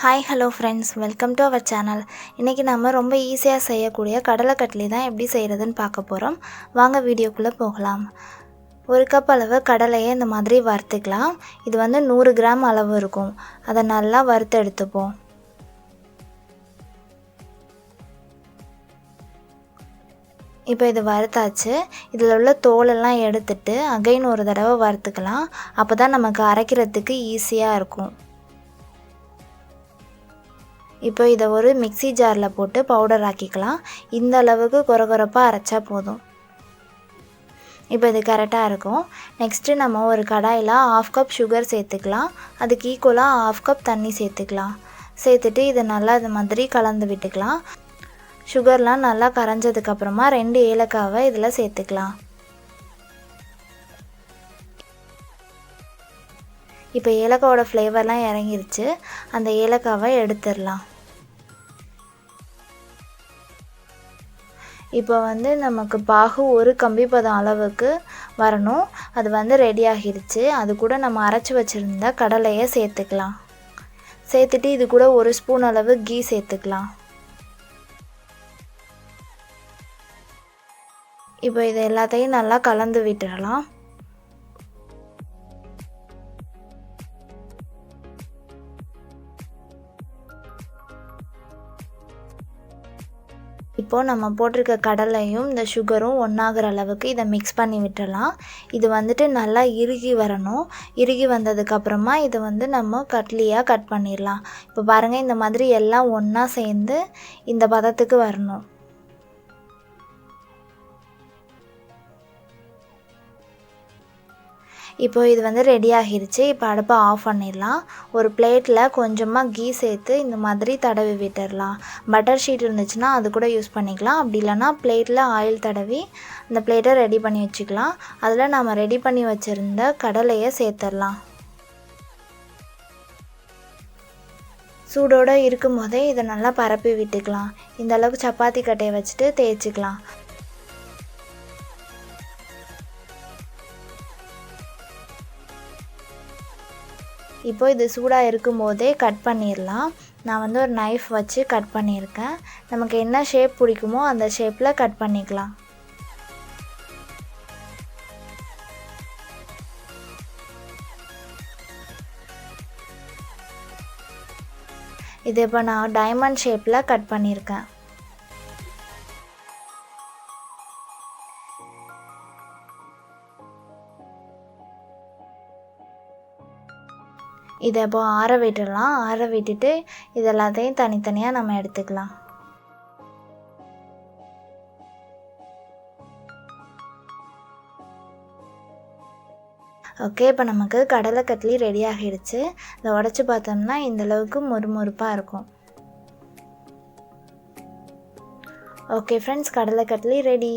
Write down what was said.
Hi hello friends, welcome to our channel. இன்றைக்கி நம்ம ரொம்ப ஈஸியாக செய்யக்கூடிய கடலை கட்லி தான் எப்படி செய்கிறதுன்னு பார்க்க போகிறோம். வாங்க வீடியோக்குள்ளே போகலாம். ஒரு கப் அளவு கடலையை இந்த மாதிரி வறுத்துக்கலாம். இது 100 கிராம் அளவு இருக்கும். அதை நல்லா வறுத்து எடுத்துப்போம். இப்போ இது வறுத்தாச்சு. இதில் உள்ள தோலெல்லாம் எடுத்துட்டு அகைன் ஒரு தடவை வறுத்துக்கலாம். அப்போ தான் நமக்கு அரைக்கிறதுக்கு ஈஸியாக இருக்கும். இப்போ இதை ஒரு மிக்ஸி ஜாரில் போட்டு பவுடர் ஆக்கிக்கலாம். இந்த அளவுக்கு கொரகொரப்பாக அரைச்சா போதும். இப்போ இது கரெக்டாக இருக்கும். நெக்ஸ்ட்டு நம்ம ஒரு கடாயில் 1/2 கப் சுகர் சேர்த்துக்கலாம். அதுக்கு ஈக்குவலாக 1/2 கப் தண்ணி சேர்த்துக்கலாம். சேர்த்துட்டு இதை நல்லா இது மாதிரி கலந்து விட்டுக்கலாம். சுகர்லாம் நல்லா கரைஞ்சதுக்கப்புறமா 2 ஏலக்காவை இதில் சேர்த்துக்கலாம். இப்போ ஏலக்காவோட ஃப்ளேவர்லாம் இறங்கிருச்சு. அந்த ஏலக்காவை எடுத்துடலாம். இப்போ நமக்கு பாகு ஒரு கம்பி பதம் அளவுக்கு வரணும். அது ரெடி ஆகிருச்சு. அது கூட நம்ம அரைச்சி வச்சுருந்த கடலையை சேர்த்துக்கலாம். சேர்த்துட்டு இது கூட 1 ஸ்பூன் அளவு கீ சேர்த்துக்கலாம். இப்போ இது எல்லாத்தையும் நல்லா கலந்து விட்டுறலாம். இப்போது நம்ம போட்டிருக்க கடலையும் இந்த சுகரும் ஒன்றாகிற அளவுக்கு இதை மிக்ஸ் பண்ணி விட்டுறலாம். இது நல்லா இறுகி வரணும். இறுகி வந்ததுக்கப்புறமா இதை நம்ம கட்லியாக கட் பண்ணிடலாம். இப்போ பாருங்கள், இந்த மாதிரி எல்லாம் ஒன்றா சேர்ந்து இந்த பதத்துக்கு வரணும். இப்போ இது ரெடி ஆகிருச்சு. இப்போ அடுப்பை ஆஃப் பண்ணிடலாம். ஒரு பிளேட்டில் கொஞ்சமாக கீ சேர்த்து இந்த மாதிரி தடவி விட்டுடலாம். பட்டர் ஷீட் இருந்துச்சுன்னா அது கூட யூஸ் பண்ணிக்கலாம். அப்படி இல்லைனா பிளேட்டில் ஆயில் தடவி அந்த பிளேட்டை ரெடி பண்ணி வச்சுக்கலாம். அதில் நம்ம ரெடி பண்ணி வச்சுருந்த கடலையை சேர்த்துடலாம். சூடோடு இருக்கும் போதே இதை நல்லா பரப்பி விட்டுக்கலாம். இந்த அளவுக்கு சப்பாத்தி கட்டையை வச்சுட்டு தேய்ச்சிக்கலாம். இப்போ இது சூடாக இருக்கும் போதே கட் பண்ணிடலாம். நான் ஒரு நைஃப் வச்சு கட் பண்ணியிருக்கேன். நமக்கு என்ன ஷேப் பிடிக்குமோ அந்த ஷேப்பில் கட் பண்ணிக்கலாம். இது இப்போ நான் டைமண்ட் ஷேப்பில் கட் பண்ணியிருக்கேன். இதை இப்போ ஆற விட்டுடலாம். ஆற விட்டுட்டு இது எல்லாத்தையும் தனித்தனியாக நம்ம எடுத்துக்கலாம். ஓகே, இப்போ நமக்கு கடலை கட்லி ரெடி ஆகிடுச்சு. இதை உடச்சி பார்த்தோம்னா இந்தளவுக்கு மொறுமொறுப்பாக இருக்கும். ஓகே ஃப்ரெண்ட்ஸ், கடலை கட்லி ரெடி.